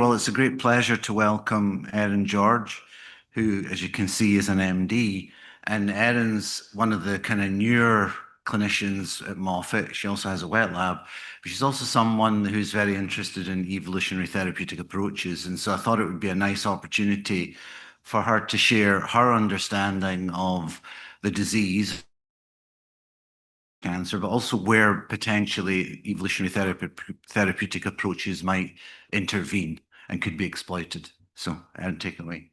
Well, it's a great pleasure to welcome Erin George, who, as you can see, is an MD. And Erin's one of the kind of newer clinicians at Moffitt. She also has a wet lab, but she's also someone who's very interested in evolutionary therapeutic approaches. And so I thought it would be a nice opportunity for her to share her understanding of the disease cancer, but also where potentially evolutionary therapeutic approaches might intervene and could be exploited. So, Aaron, take it away.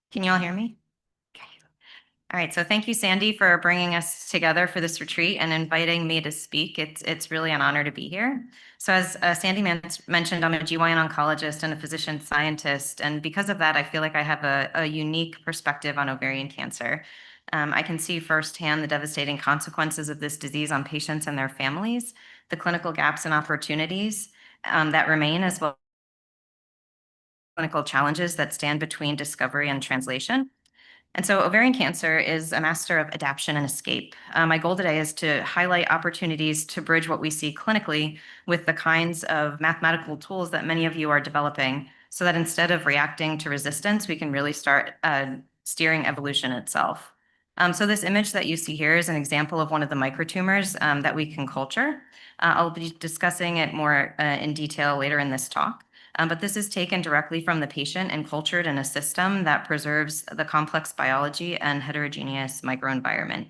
Can you all hear me? Okay. All right. So thank you, Sandy, for bringing us together for this retreat and inviting me to speak. It's really an honor to be here. So as Sandy mentioned, I'm a GYN oncologist and a physician scientist. And because of that, I feel like I have a unique perspective on ovarian cancer. I can see firsthand the devastating consequences of this disease on patients and their families, the clinical gaps and opportunities that remain, as well as clinical challenges that stand between discovery and translation. And so ovarian cancer is a master of adaptation and escape. My goal today is to highlight opportunities to bridge what we see clinically with the kinds of mathematical tools that many of you are developing so that instead of reacting to resistance, we can really start steering evolution itself. So this image that you see here is an example of one of the microtumors that we can culture. I'll be discussing it more in detail later in this talk. But this is taken directly from the patient and cultured in a system that preserves the complex biology and heterogeneous microenvironment.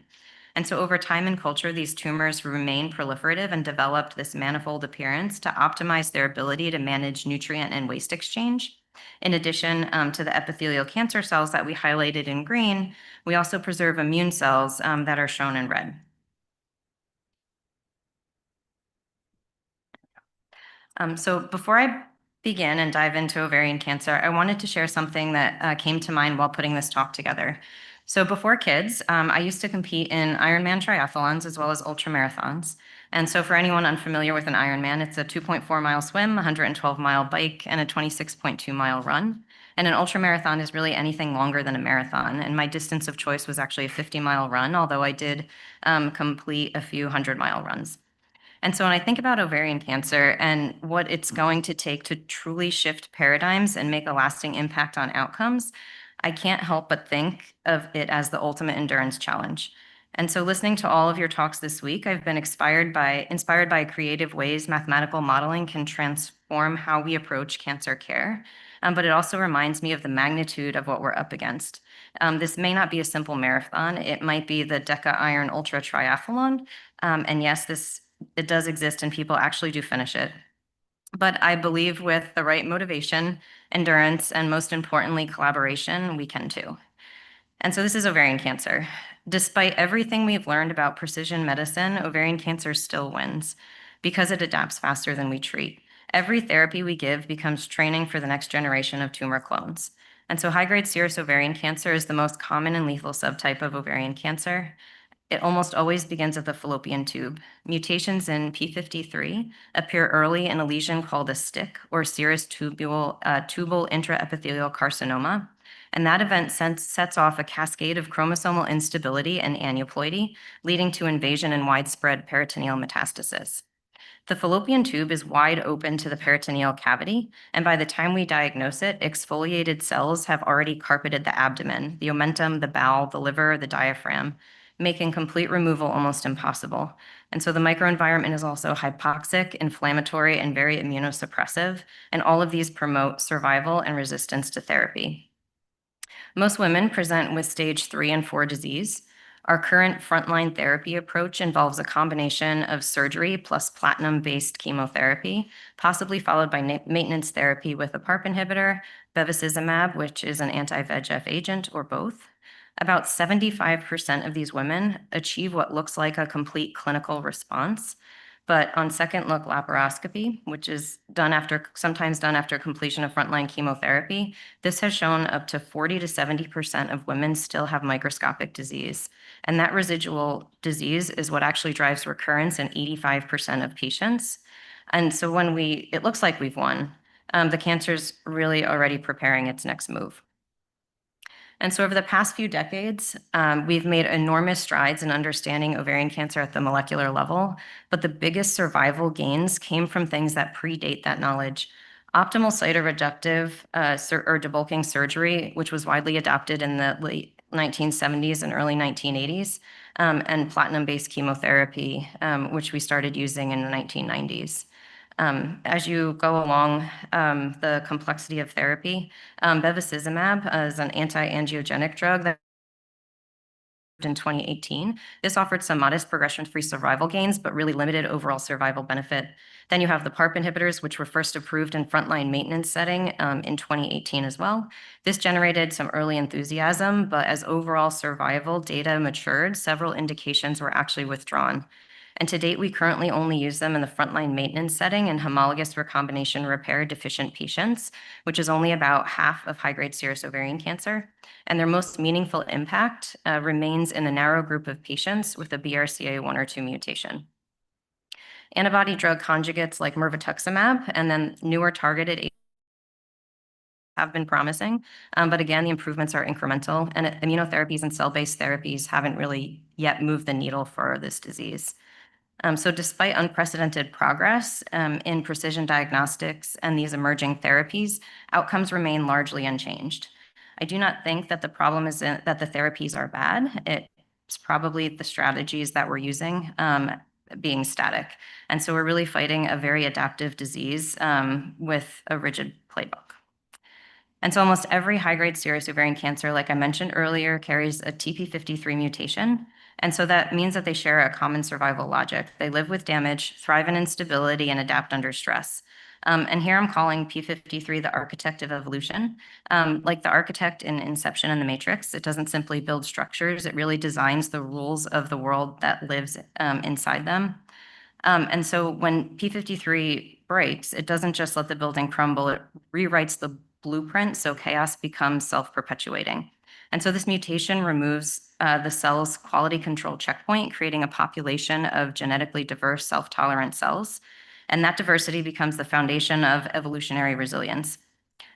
And so over time and culture, these tumors remain proliferative and developed this manifold appearance to optimize their ability to manage nutrient and waste exchange. In addition to the epithelial cancer cells that we highlighted in green, we also preserve immune cells that are shown in red. So before I begin and dive into ovarian cancer, I wanted to share something that came to mind while putting this talk together. So before kids, I used to compete in Ironman triathlons as well as ultramarathons. And so for anyone unfamiliar with an Ironman, it's a 2.4-mile swim, 112-mile bike, and a 26.2-mile run. And an ultramarathon is really anything longer than a marathon. And my distance of choice was actually a 50-mile run, although I did complete a few 100-mile runs. And so when I think about ovarian cancer and what it's going to take to truly shift paradigms and make a lasting impact on outcomes, I can't help but think of it as the ultimate endurance challenge. And so listening to all of your talks this week, I've been inspired by creative ways mathematical modeling can transform how we approach cancer care. But it also reminds me of the magnitude of what we're up against. This may not be a simple marathon. It might be the Deca Iron Ultra Triathlon. And yes, it does exist and people actually do finish it. But I believe with the right motivation, endurance, and most importantly, collaboration, we can too. And so this is ovarian cancer. Despite everything we've learned about precision medicine, ovarian cancer still wins because it adapts faster than we treat. Every therapy we give becomes training for the next generation of tumor clones. And so high-grade serous ovarian cancer is the most common and lethal subtype of ovarian cancer. It almost always begins at the fallopian tube. Mutations in P53 appear early in a lesion called a STIC, or serous tubal intraepithelial carcinoma. And that event sets off a cascade of chromosomal instability and aneuploidy, leading to invasion and widespread peritoneal metastasis. The fallopian tube is wide open to the peritoneal cavity, and by the time we diagnose it, exfoliated cells have already carpeted the abdomen, the omentum, the bowel, the liver, the diaphragm, making complete removal almost impossible. And so the microenvironment is also hypoxic, inflammatory, and very immunosuppressive, and all of these promote survival and resistance to therapy. Most women present with stage 3 and 4 disease. Our current frontline therapy approach involves a combination of surgery plus platinum-based chemotherapy, possibly followed by maintenance therapy with a PARP inhibitor, bevacizumab, which is an anti-VEGF agent, or both. About 75% of these women achieve what looks like a complete clinical response. But on second look laparoscopy, which is sometimes done after completion of frontline chemotherapy, this has shown up to 40 to 70% of women still have microscopic disease. And that residual disease is what actually drives recurrence in 85% of patients. And so it looks like we've won, the cancer's really already preparing its next move. And so over the past few decades, we've made enormous strides in understanding ovarian cancer at the molecular level, but the biggest survival gains came from things that predate that knowledge. Optimal cytoreductive or debulking surgery, which was widely adopted in the late 1970s and early 1980s, and platinum-based chemotherapy, which we started using in the 1990s. As you go along the complexity of therapy, bevacizumab is an anti-angiogenic drug that in 2018. This offered some modest progression-free survival gains, but really limited overall survival benefit. Then you have the PARP inhibitors, which were first approved in frontline maintenance setting in 2018 as well. This generated some early enthusiasm, but as overall survival data matured, several indications were actually withdrawn. And to date, we currently only use them in the frontline maintenance setting in homologous recombination repair deficient patients, which is only about half of high-grade serous ovarian cancer. And their most meaningful impact remains in the narrow group of patients with a BRCA1 or 2 mutation. Antibody drug conjugates like mirvetuximab and then newer targeted have been promising, but again, the improvements are incremental, and immunotherapies and cell-based therapies haven't really yet moved the needle for this disease. So despite unprecedented progress in precision diagnostics and these emerging therapies, outcomes remain largely unchanged. I do not think that the problem is that the therapies are bad. It's probably the strategies that we're using being static. And so we're really fighting a very adaptive disease with a rigid playbook. And so almost every high-grade serous ovarian cancer, like I mentioned earlier, carries a TP53 mutation. And so that means that they share a common survival logic. They live with damage, thrive in instability, and adapt under stress. And here I'm calling P53 the architect of evolution. Like the architect in Inception and the Matrix, it doesn't simply build structures, it really designs the rules of the world that lives inside them. And so when P53 breaks, it doesn't just let the building crumble, it rewrites the blueprint so chaos becomes self-perpetuating. And so this mutation removes the cell's quality control checkpoint, creating a population of genetically diverse, self-tolerant cells. And that diversity becomes the foundation of evolutionary resilience.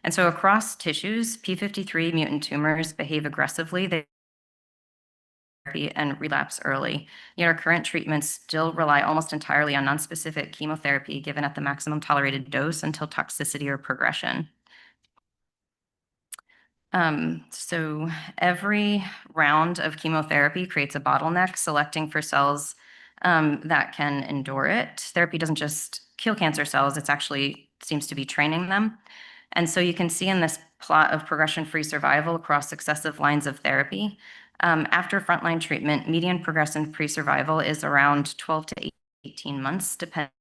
And so across tissues, P53 mutant tumors behave aggressively and relapse early. Yet our current treatments still rely almost entirely on nonspecific chemotherapy given at the maximum tolerated dose until toxicity or progression. So every round of chemotherapy creates a bottleneck, selecting for cells that can endure it. Therapy doesn't just kill cancer cells, it actually seems to be training them. And so you can see in this plot of progression-free survival across successive lines of therapy, after frontline treatment, median progression-free survival is around 12 to 18 months, depending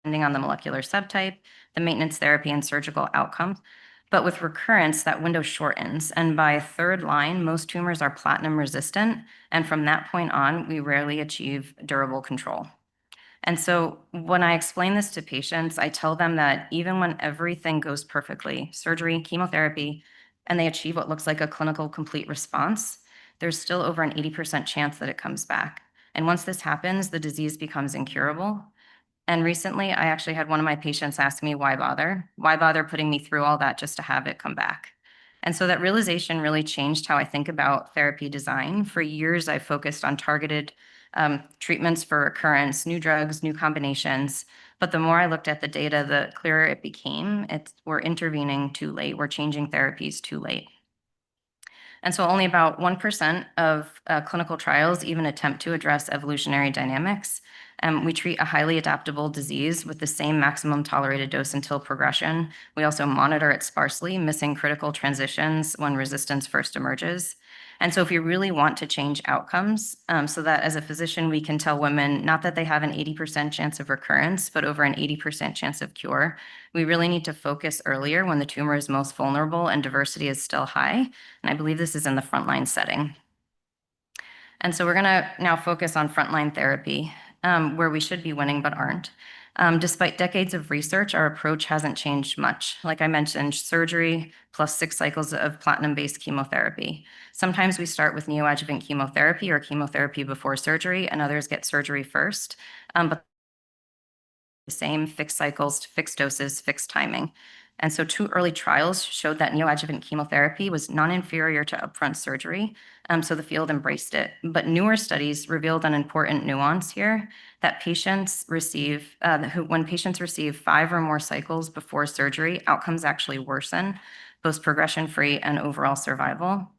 on the molecular subtype, the maintenance therapy, and surgical outcomes. But with recurrence, that window shortens. And by third line, most tumors are platinum resistant. And from that point on, we rarely achieve durable control. And so when I explain this to patients, I tell them that even when everything goes perfectly, surgery, chemotherapy, and they achieve what looks like a clinical complete response, there's still over an 80% chance that it comes back. And once this happens, the disease becomes incurable. And recently, I actually had one of my patients ask me, why bother? Why bother putting me through all that just to have it come back? And so that realization really changed how I think about therapy design. For years, I focused on targeted treatments for recurrence, new drugs, new combinations. But the more I looked at the data, the clearer it became. We're intervening too late. We're changing therapies too late. And so only about 1% of clinical trials even attempt to address evolutionary dynamics. We treat a highly adaptable disease with the same maximum tolerated dose until progression. We also monitor it sparsely, missing critical transitions when resistance first emerges. And so if you really want to change outcomes, so that as a physician, we can tell women not that they have an 80% chance of recurrence, but over an 80% chance of cure, we really need to focus earlier when the tumor is most vulnerable and diversity is still high. And I believe this is in the frontline setting. And so we're going to now focus on frontline therapy, where we should be winning but aren't. Despite decades of research, our approach hasn't changed much. Like I mentioned, surgery plus 6 cycles of platinum-based chemotherapy. Sometimes we start with neoadjuvant chemotherapy or chemotherapy before surgery, and others get surgery first. But the same fixed cycles, fixed doses, fixed timing. And so 2 early trials showed that neoadjuvant chemotherapy was non-inferior to upfront surgery. So the field embraced it. But newer studies revealed an important nuance here that when patients receive 5 or more cycles before surgery, outcomes actually worsen, both progression-free and overall survival.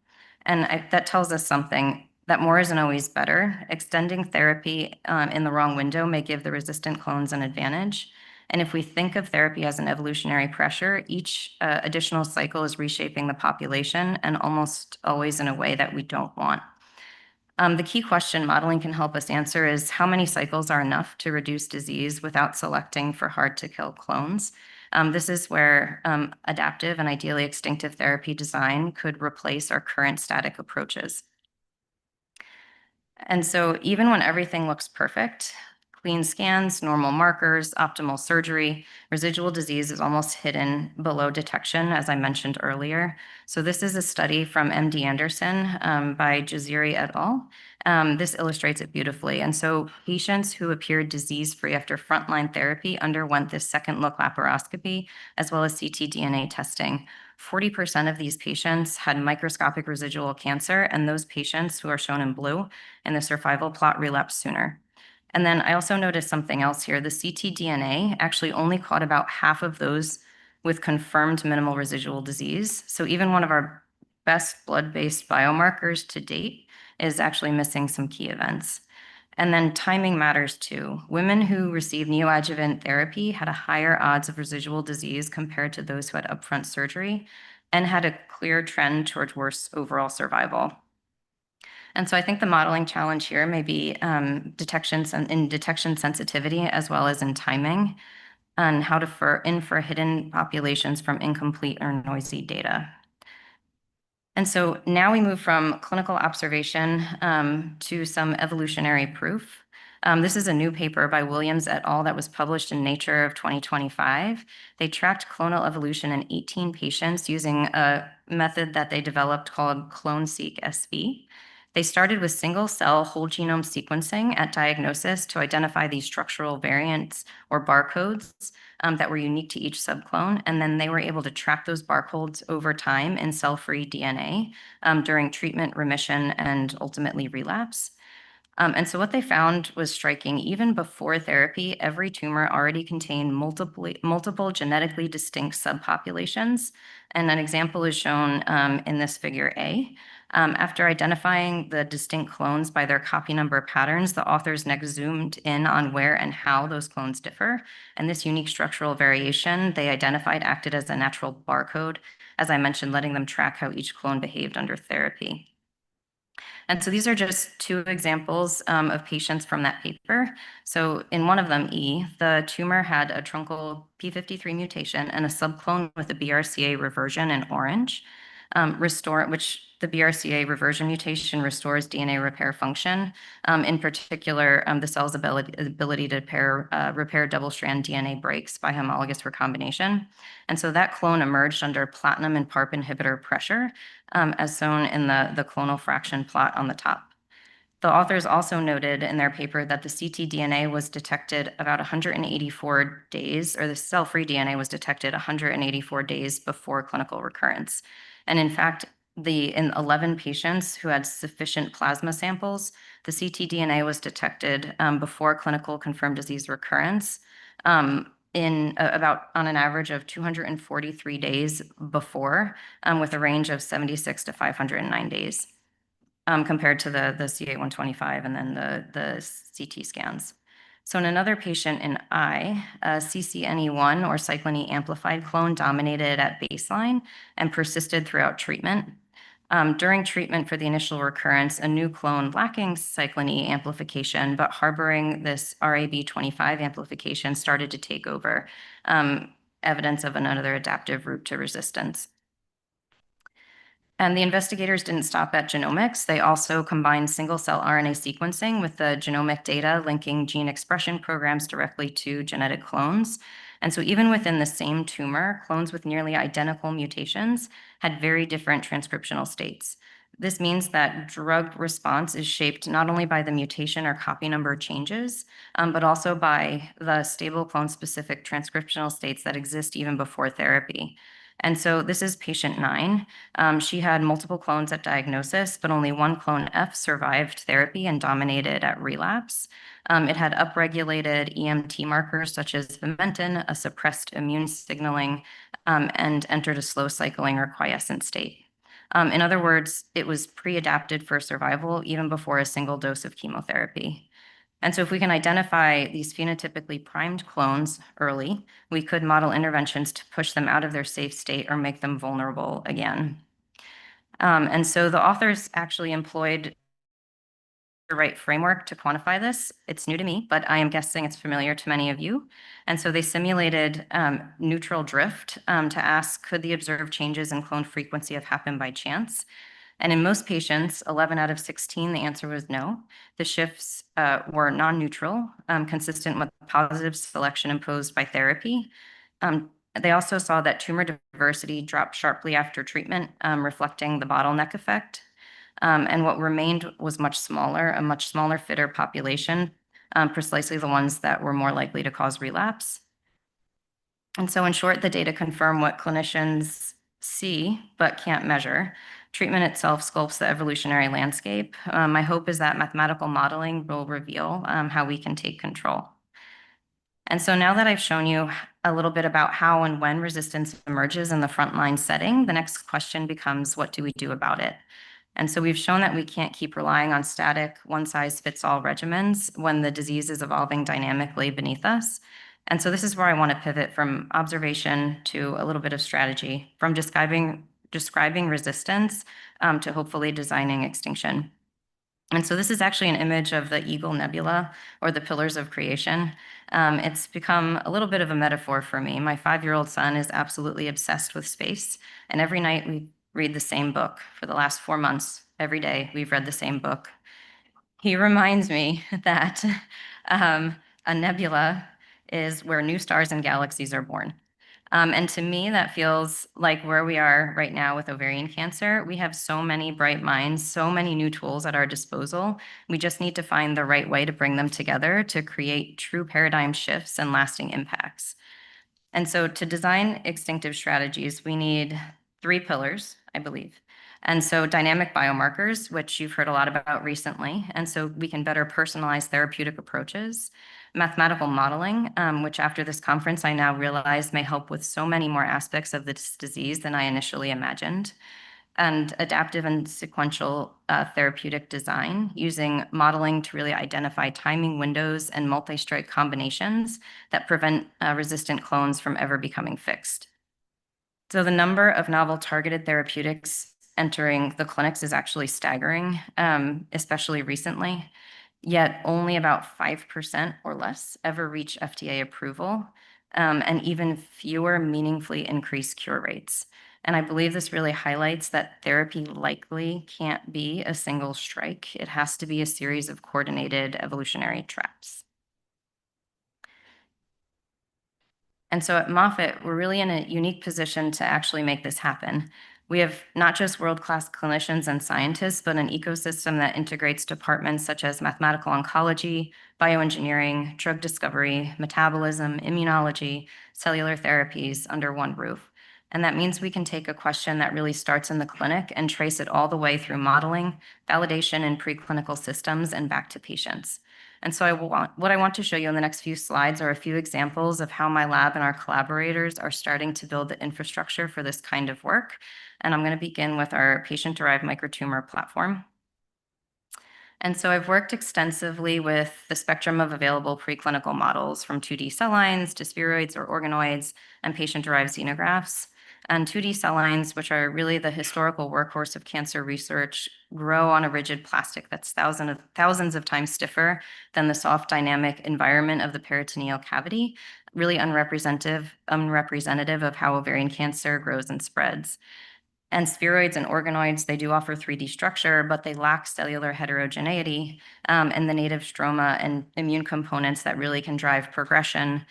And that tells us something that more isn't always better. Extending therapy in the wrong window may give the resistant clones an advantage. And if we think of therapy as an evolutionary pressure, each additional cycle is reshaping the population and almost always in a way that we don't want. The key question modeling can help us answer is how many cycles are enough to reduce disease without selecting for hard-to-kill clones? This is where adaptive and ideally extinctive therapy design could replace our current static approaches. And so even when everything looks perfect, clean scans, normal markers, optimal surgery, residual disease is almost hidden below detection, as I mentioned earlier. So this is a study from MD Anderson by Jaziri et al. This illustrates it beautifully. And so patients who appeared disease-free after frontline therapy underwent this second look laparoscopy, as well as ctDNA testing. 40% of these patients had microscopic residual cancer, and those patients who are shown in blue in the survival plot relapsed sooner. And then I also noticed something else here. The ctDNA actually only caught about half of those with confirmed minimal residual disease. So even one of our best blood-based biomarkers to date is actually missing some key events. And then timing matters too. Women who received neoadjuvant therapy had a higher odds of residual disease compared to those who had upfront surgery and had a clear trend towards worse overall survival. And so I think the modeling challenge here may be detection sensitivity as well as in timing and how to infer hidden populations from incomplete or noisy data. And so now we move from clinical observation to some evolutionary proof. This is a new paper by Williams et al. That was published in Nature of 2025. They tracked clonal evolution in 18 patients using a method that they developed called clone-seq SV. They started with single-cell whole genome sequencing at diagnosis to identify these structural variants or barcodes that were unique to each subclone. And then they were able to track those barcodes over time in cell-free DNA during treatment, remission, and ultimately relapse. And so what they found was striking. Even before therapy, every tumor already contained multiple genetically distinct subpopulations. And an example is shown in this figure A. After identifying the distinct clones by their copy number patterns, the authors next zoomed in on where and how those clones differ. And this unique structural variation they identified acted as a natural barcode, as I mentioned, letting them track how each clone behaved under therapy. And so these are just 2 examples of patients from that paper. So in one of them, E, the tumor had a truncal p53 mutation and a subclone with a BRCA reversion in orange, which the BRCA reversion mutation restores DNA repair function. In particular, the cell's ability to repair double-strand DNA breaks by homologous recombination. And so that clone emerged under platinum and PARP inhibitor pressure, as shown in the clonal fraction plot on the top. The authors also noted in their paper that the ctDNA was detected about 184 days, or the cell-free DNA was detected 184 days before clinical recurrence. And in fact, in 11 patients who had sufficient plasma samples, the ctDNA was detected before clinical confirmed disease recurrence on an average of 243 days before, with a range of 76 to 509 days. Compared to the CA125 and then the CT scans. So in another patient in I, a CCNE1 or cyclin E amplified clone dominated at baseline and persisted throughout treatment. During treatment for the initial recurrence, a new clone lacking cyclin E amplification but harboring this RAB25 amplification started to take over, evidence of another adaptive route to resistance. And the investigators didn't stop at genomics. They also combined single-cell RNA sequencing with the genomic data linking gene expression programs directly to genetic clones. And so even within the same tumor, clones with nearly identical mutations had very different transcriptional states. This means that drug response is shaped not only by the mutation or copy number changes, but also by the stable clone-specific transcriptional states that exist even before therapy. And so this is patient 9. She had multiple clones at diagnosis, but only one clone F survived therapy and dominated at relapse. It had upregulated EMT markers such as vimentin, a suppressed immune signaling, and entered a slow cycling or quiescent state. In other words, it was pre-adapted for survival even before a single dose of chemotherapy. And so if we can identify these phenotypically primed clones early, we could model interventions to push them out of their safe state or make them vulnerable again. And so the authors actually employed the right framework to quantify this. It's new to me, but I am guessing it's familiar to many of you. And so they simulated neutral drift to ask, could the observed changes in clone frequency have happened by chance? And in most patients, 11 out of 16, the answer was no. The shifts were non-neutral, consistent with positive selection imposed by therapy. They also saw that tumor diversity dropped sharply after treatment, reflecting the bottleneck effect. And what remained was much smaller, a much smaller, fitter population, precisely the ones that were more likely to cause relapse. And so in short, the data confirm what clinicians see but can't measure. Treatment itself sculpts the evolutionary landscape. My hope is that mathematical modeling will reveal how we can take control. And so now that I've shown you a little bit about how and when resistance emerges in the frontline setting, the next question becomes, what do we do about it? And so we've shown that we can't keep relying on static one-size-fits-all regimens when the disease is evolving dynamically beneath us. And so this is where I want to pivot from observation to a little bit of strategy, from describing resistance to hopefully designing extinction. And so this is actually an image of the Eagle Nebula, or the Pillars of Creation. It's become a little bit of a metaphor for me. My 5-year-old son is absolutely obsessed with space, and every night we read the same book. For the last 4 months, every day we've read the same book. He reminds me that a nebula is where new stars and galaxies are born. And to me, that feels like where we are right now with ovarian cancer. We have so many bright minds, so many new tools at our disposal. We just need to find the right way to bring them together to create true paradigm shifts and lasting impacts. And so to design extinctive strategies, we need 3 pillars, I believe. And so dynamic biomarkers, which you've heard a lot about recently, and so we can better personalize therapeutic approaches. Mathematical modeling, which after this conference I now realize may help with so many more aspects of this disease than I initially imagined. And adaptive and sequential therapeutic design, using modeling to really identify timing windows and multi-strike combinations that prevent resistant clones from ever becoming fixed. So the number of novel targeted therapeutics entering the clinics is actually staggering, especially recently. Yet only about 5% or less ever reach FDA approval, and even fewer meaningfully increase cure rates. And I believe this really highlights that therapy likely can't be a single strike. It has to be a series of coordinated evolutionary traps. And so at Moffitt, we're really in a unique position to actually make this happen. We have not just world-class clinicians and scientists, but an ecosystem that integrates departments such as mathematical oncology, bioengineering, drug discovery, metabolism, immunology, cellular therapies under one roof. And that means we can take a question that really starts in the clinic and trace it all the way through modeling, validation in preclinical systems, and back to patients. And so what I want to show you in the next few slides are a few examples of how my lab and our collaborators are starting to build the infrastructure for this kind of work. And I'm going to begin with our patient-derived microtumor platform. And so I've worked extensively with the spectrum of available preclinical models, from 2D cell lines to spheroids or organoids and patient-derived xenografts. And 2D cell lines, which are really the historical workhorse of cancer research, grow on a rigid plastic that's thousands of times stiffer than the soft dynamic environment of the peritoneal cavity, really unrepresentative of how ovarian cancer grows and spreads. And spheroids and organoids, they do offer 3D structure, but they lack cellular heterogeneity and the native stroma and immune components that really can drive progression,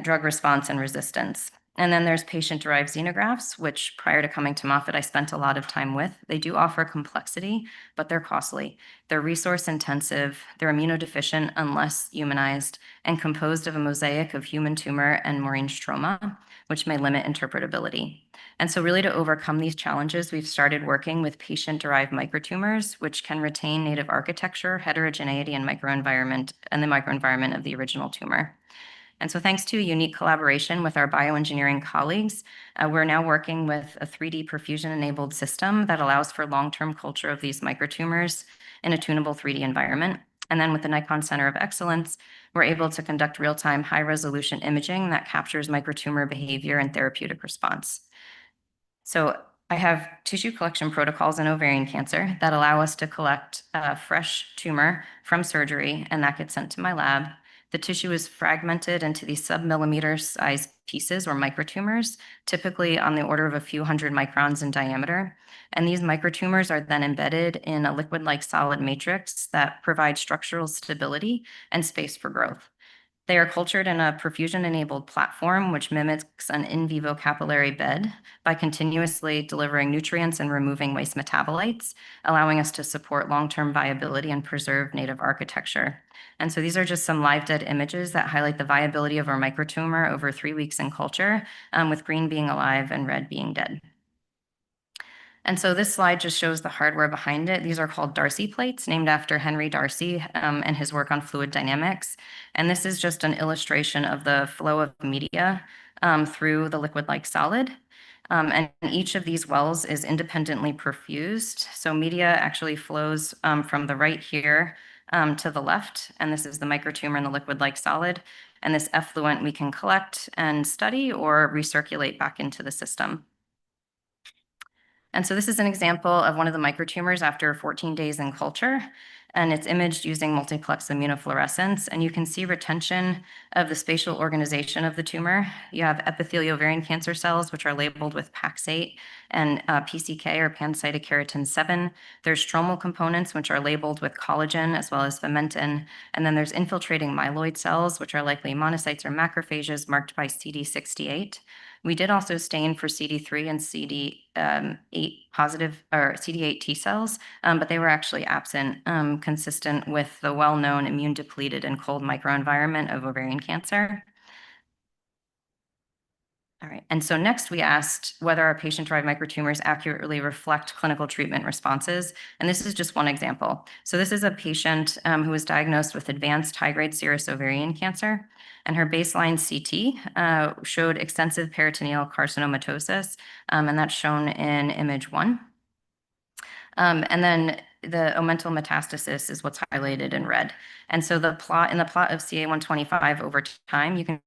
drug response, and resistance. And then there's patient-derived xenografts, which prior to coming to Moffitt, I spent a lot of time with. They do offer complexity, but they're costly. They're resource intensive, they're immunodeficient unless humanized, and composed of a mosaic of human tumor and murine stroma, which may limit interpretability. And so really to overcome these challenges, we've started working with patient-derived microtumors, which can retain native architecture, heterogeneity, and microenvironment, and the microenvironment of the original tumor. And so thanks to a unique collaboration with our bioengineering colleagues, we're now working with a 3D perfusion-enabled system that allows for long-term culture of these microtumors in a tunable 3D environment. And then with the Nikon Center of Excellence, we're able to conduct real-time high-resolution imaging that captures microtumor behavior and therapeutic response. So I have tissue collection protocols in ovarian cancer that allow us to collect fresh tumor from surgery, and that gets sent to my lab. The tissue is fragmented into these sub-millimeter size pieces or microtumors, typically on the order of a few hundred microns in diameter. And these microtumors are then embedded in a liquid-like solid matrix that provides structural stability and space for growth. They are cultured in a perfusion-enabled platform, which mimics an in vivo capillary bed by continuously delivering nutrients and removing waste metabolites, allowing us to support long-term viability and preserve native architecture. And so these are just some live dead images that highlight the viability of our microtumor over 3 weeks in culture, with green being alive and red being dead. And so this slide just shows the hardware behind it. These are called Darcy plates, named after Henry Darcy and his work on fluid dynamics. And this is just an illustration of the flow of media through the liquid-like solid. And each of these wells is independently perfused. So media actually flows from the right here to the left. And this is the microtumor in the liquid-like solid. And this effluent we can collect and study or recirculate back into the system. And so this is an example of one of the microtumors after 14 days in culture, and it's imaged using multiplex immunofluorescence. And you can see retention of the spatial organization of the tumor. You have epithelial ovarian cancer cells, which are labeled with Pax8 and PCK or pancytokeratin 7. There's stromal components, which are labeled with collagen as well as fomentin. And then there's infiltrating myeloid cells, which are likely monocytes or macrophages marked by CD68. We did also stain for CD3 and CD8 positive or CD8 T cells, but they were actually absent, consistent with the well-known immune depleted and cold microenvironment of ovarian cancer. All right. And so next we asked whether our patient-derived microtumors accurately reflect clinical treatment responses. And this is just one example. So this is a patient who was diagnosed with advanced high-grade serous ovarian cancer. And her baseline CT showed extensive peritoneal carcinomatosis, and that's shown in image 1. And then the omental metastasis is what's highlighted in red. And so in the plot of CA-125 over time, you can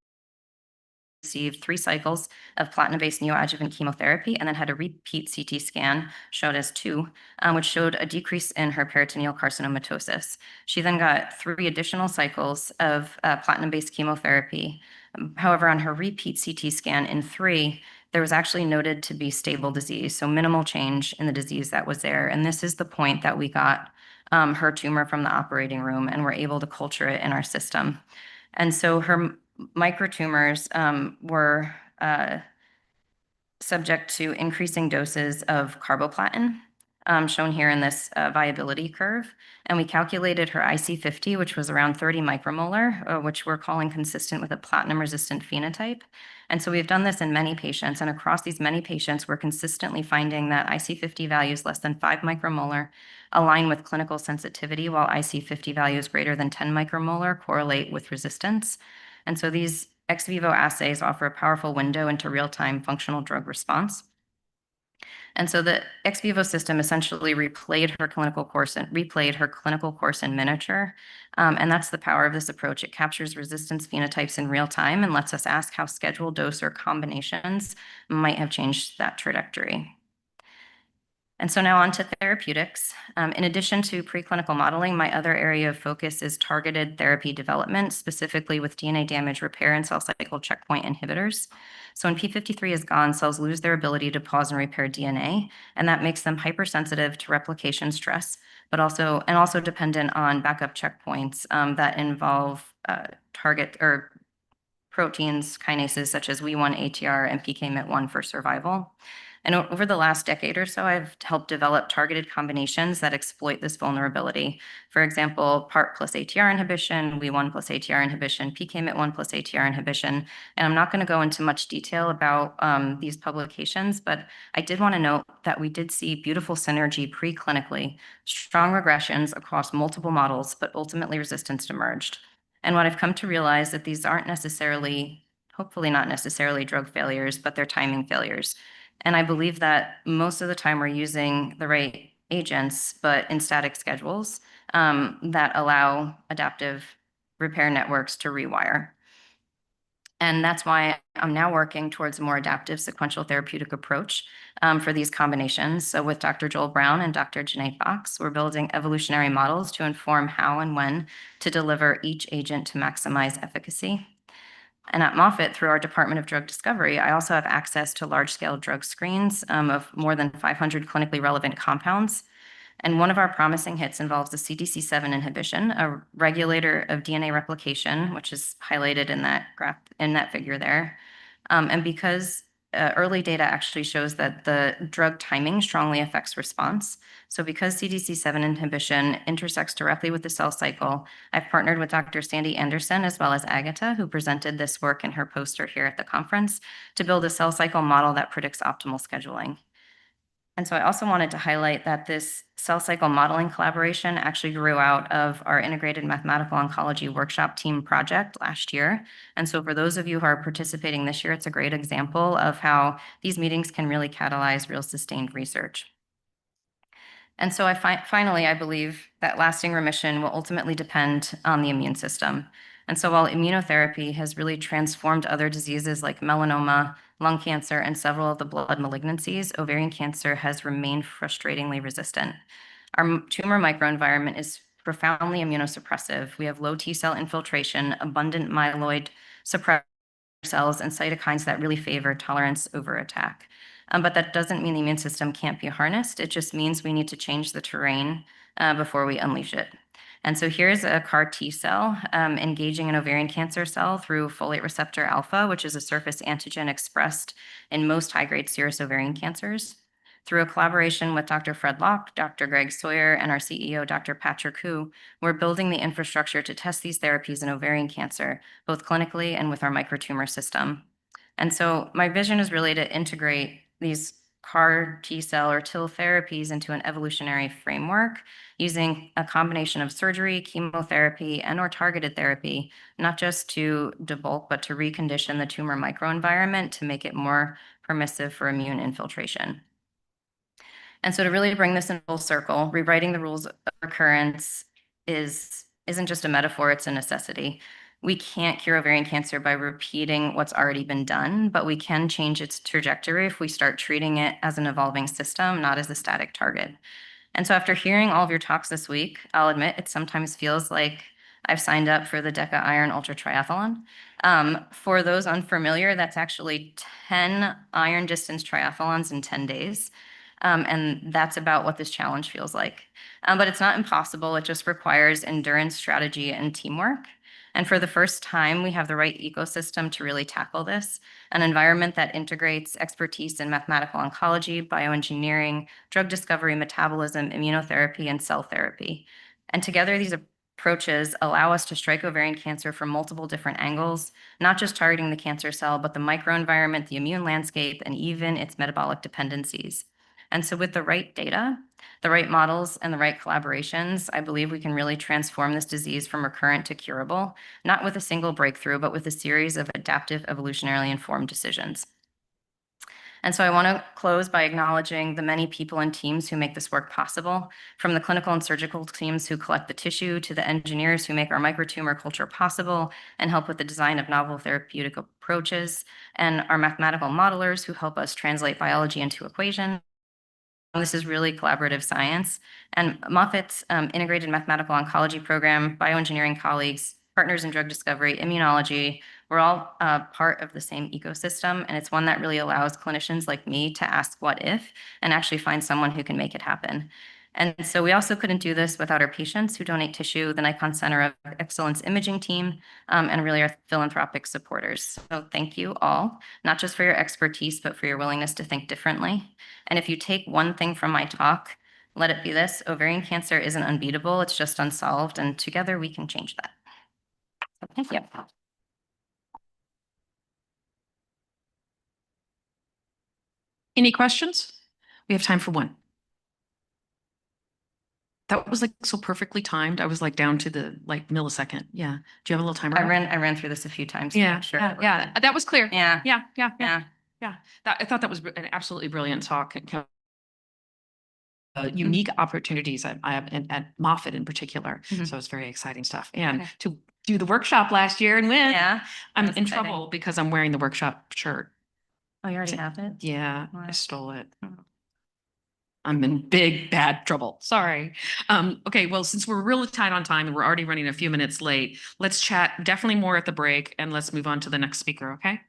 received 3 cycles of platinum-based neoadjuvant chemotherapy and then had a repeat CT scan, showed as 2, which showed a decrease in her peritoneal carcinomatosis. She then got 3 additional cycles of platinum-based chemotherapy. However, on her repeat CT scan in 3, there was actually noted to be stable disease, so minimal change in the disease that was there. And this is the point that we got her tumor from the operating room and were able to culture it in our system. And so her microtumors were subject to increasing doses of carboplatin, shown here in this viability curve. And we calculated her IC50, which was around 30 micromolar, which we're calling consistent with a platinum-resistant phenotype. And so we've done this in many patients, and across these many patients, we're consistently finding that IC50 values less than 5 micromolar align with clinical sensitivity, while IC50 values greater than 10 micromolar correlate with resistance. And so these ex vivo assays offer a powerful window into real-time functional drug response. And so the ex vivo system essentially replayed her clinical course in miniature. And that's the power of this approach. It captures resistance phenotypes in real time and lets us ask how schedule, dose, or combinations might have changed that trajectory. And so now on to therapeutics. In addition to preclinical modeling, my other area of focus is targeted therapy development, specifically with DNA damage repair and cell cycle checkpoint inhibitors. So when P53 is gone, cells lose their ability to pause and repair DNA, and that makes them hypersensitive to replication stress, but also dependent on backup checkpoints that involve target or proteins, kinases such as WEE1, ATR, and PKMYT1 for survival. And over the last decade or so, I've helped develop targeted combinations that exploit this vulnerability. For example, PARP plus ATR inhibition, WEE1 plus ATR inhibition, PKMYT1 plus ATR inhibition. And I'm not going to go into much detail about these publications, but I did want to note that we did see beautiful synergy preclinically, strong regressions across multiple models, but ultimately resistance emerged. And what I've come to realize that these aren't necessarily, hopefully not necessarily drug failures, but they're timing failures. And I believe that most of the time we're using the right agents, but in static schedules that allow adaptive repair networks to rewire. And that's why I'm now working towards a more adaptive sequential therapeutic approach for these combinations. So with Dr. Joel Brown and Dr. Janae Fox, we're building evolutionary models to inform how and when to deliver each agent to maximize efficacy. And at Moffitt, through our Department of Drug Discovery, I also have access to large-scale drug screens of more than 500 clinically relevant compounds. And one of our promising hits involves the CDC7 inhibition, a regulator of DNA replication, which is highlighted in that graph, in that figure there. And because early data actually shows that the drug timing strongly affects response. So because CDC7 inhibition intersects directly with the cell cycle, I've partnered with Dr. Sandy Anderson as well as Agatha, who presented this work in her poster here at the conference, to build a cell cycle model that predicts optimal scheduling. And so I also wanted to highlight that this cell cycle modeling collaboration actually grew out of our integrated mathematical oncology workshop team project last year. And so for those of you who are participating this year, it's a great example of how these meetings can really catalyze real sustained research. And so finally, I believe that lasting remission will ultimately depend on the immune system. And so while immunotherapy has really transformed other diseases like melanoma, lung cancer, and several of the blood malignancies, ovarian cancer has remained frustratingly resistant. Our tumor microenvironment is profoundly immunosuppressive. We have low T cell infiltration, abundant myeloid suppressor cells, and cytokines that really favor tolerance over attack. But that doesn't mean the immune system can't be harnessed. It just means we need to change the terrain before we unleash it. And so here's a CAR T cell engaging an ovarian cancer cell through folate receptor alpha, which is a surface antigen expressed in most high-grade serous ovarian cancers. Through a collaboration with Dr. Fred Locke, Dr. Greg Sawyer, and our CEO, Dr. Patrick Hu, we're building the infrastructure to test these therapies in ovarian cancer, both clinically and with our microtumor system. And so my vision is really to integrate these CAR T cell or TIL therapies into an evolutionary framework using a combination of surgery, chemotherapy, and/or targeted therapy, not just to debulk, but to recondition the tumor microenvironment to make it more permissive for immune infiltration. And so to really bring this in full circle, rewriting the rules of recurrence isn't just a metaphor, it's a necessity. We can't cure ovarian cancer by repeating what's already been done, but we can change its trajectory if we start treating it as an evolving system, not as a static target. And so after hearing all of your talks this week, I'll admit it sometimes feels like I've signed up for the Deca Iron Ultra Triathlon. For those unfamiliar, that's actually 10 iron distance triathlons in 10 days. And that's about what this challenge feels like. But it's not impossible. It just requires endurance, strategy, and teamwork. And for the first time, we have the right ecosystem to really tackle this, an environment that integrates expertise in mathematical oncology, bioengineering, drug discovery, metabolism, immunotherapy, and cell therapy. And together, these approaches allow us to strike ovarian cancer from multiple different angles, not just targeting the cancer cell, but the microenvironment, the immune landscape, and even its metabolic dependencies. And so with the right data, the right models, and the right collaborations, I believe we can really transform this disease from recurrent to curable, not with a single breakthrough, but with a series of adaptive, evolutionarily informed decisions. And so I want to close by acknowledging the many people and teams who make this work possible, from the clinical and surgical teams who collect the tissue to the engineers who make our microtumor culture possible and help with the design of novel therapeutic approaches, and our mathematical modelers who help us translate biology into equations. This is really collaborative science. And Moffitt's integrated mathematical oncology program, bioengineering colleagues, partners in drug discovery, immunology, we're all part of the same ecosystem. And it's one that really allows clinicians like me to ask what if and actually find someone who can make it happen. And so we also couldn't do this without our patients who donate tissue, the Nikon Center of Excellence Imaging team, and really our philanthropic supporters. So thank you all, not just for your expertise, but for your willingness to think differently. And if you take one thing from my talk, let it be this: ovarian cancer isn't unbeatable, it's just unsolved, and together we can change that. So thank you. Any questions? We have time for one. That was like so perfectly timed. I was like down to the like millisecond. Yeah. Do you have a little timer? I up? ran through this a few times. to Yeah, make sure yeah, it worked. yeah. That was clear. Yeah, Yeah, yeah, yeah, yeah. yeah. I thought that was an absolutely brilliant talk. Unique opportunities at Moffitt in particular. Mhm. So it's very exciting stuff. And Okay. to do the workshop last year and win. Yeah. I'm That's in exciting. trouble because I'm wearing the workshop shirt. Oh, you already have it? Yeah, Wow. I stole it. Oh. I'm in big, bad trouble. Sorry. Okay, well, since we're really tight on time and we're already running a few minutes late, let's chat definitely more at the break and let's move on to the next speaker, okay?